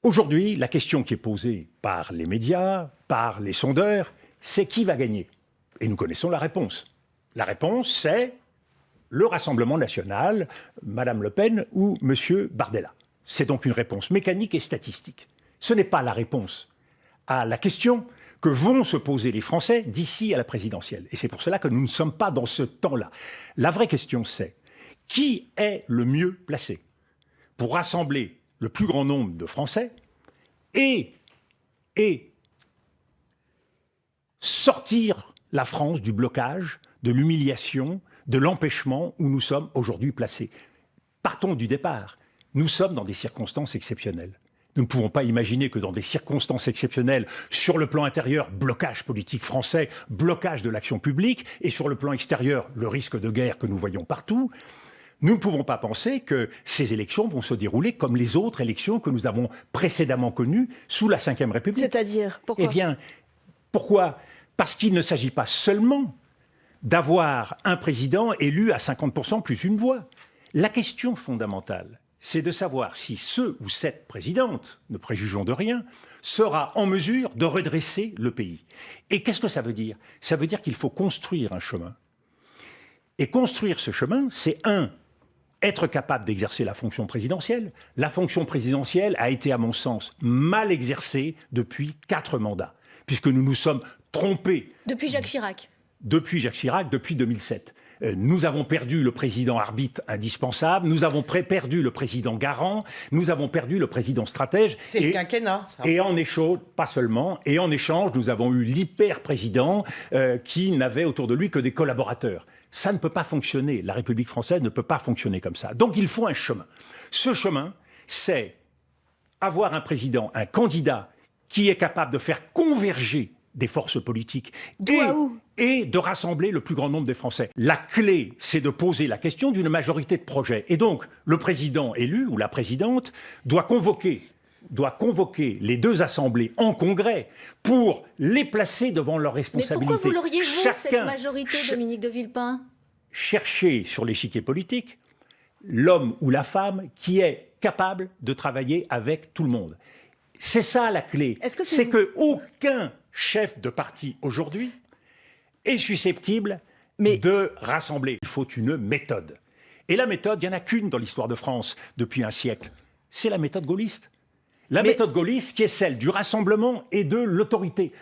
Aujourd'hui, la question qui est posée par les médias, par les sondeurs, c'est qui va gagner? Et nous connaissons la réponse. La réponse, c'est le Rassemblement national, Madame Le Pen ou Monsieur Bardella. C'est donc une réponse mécanique et statistique. Ce n'est pas la réponse à la question que vont se poser les Français d'ici à la présidentielle. Et c'est pour cela que nous ne sommes pas dans ce temps-là. La vraie question, c'est qui est le mieux placé pour rassembler le plus grand nombre de Français et sortir la France du blocage, de l'humiliation, de l'empêchement où nous sommes aujourd'hui placés. Partons du départ. Nous sommes dans des circonstances exceptionnelles. Nous ne pouvons pas imaginer que dans des circonstances exceptionnelles, sur le plan intérieur, blocage politique français, blocage de l'action publique, et sur le plan extérieur, le risque de guerre que nous voyons partout, nous ne pouvons pas penser que ces élections vont se dérouler comme les autres élections que nous avons précédemment connues sous la Ve République. C'est-à-dire, pourquoi? Eh bien, pourquoi? Parce qu'il ne s'agit pas seulement d'avoir un président élu à 50% plus une voix. La question fondamentale, c'est de savoir si ce ou cette présidente, ne préjugeons de rien, sera en mesure de redresser le pays. Et qu'est-ce que ça veut dire? Ça veut dire qu'il faut construire un chemin. Et construire ce chemin, c'est être capable d'exercer la fonction présidentielle. La fonction présidentielle a été, à mon sens, mal exercée depuis 4 mandats, puisque nous nous sommes trompés. Depuis Jacques Chirac. Depuis Jacques Chirac, depuis 2007. Nous avons perdu le président arbitre indispensable, nous avons perdu le président garant, nous avons perdu le président stratège. C'est le quinquennat, ça. Et en échange, pas seulement, et en échange, nous avons eu l'hyper-président qui n'avait autour de lui que des collaborateurs. Ça ne peut pas fonctionner. La République française ne peut pas fonctionner comme ça. Donc il faut un chemin. Ce chemin, c'est avoir un président, un candidat qui est capable de faire converger des forces politiques et de rassembler le plus grand nombre des Français. La clé, c'est de poser la question d'une majorité de projets. Et donc, le président élu ou la présidente doit convoquer les deux assemblées en congrès pour les placer devant leurs responsabilités. Mais pourquoi vous l'auriez-vous, cette majorité, Dominique de Villepin? Chercher sur l'échiquier politique l'homme ou la femme qui est capable de travailler avec tout le monde. C'est ça la clé. C'est qu'aucun chef de parti aujourd'hui est susceptible de rassembler. Il faut une méthode. Et la méthode, il n'y en a qu'une dans l'histoire de France depuis un siècle. C'est la méthode gaulliste. La méthode gaulliste qui est celle du rassemblement et de l'autorité.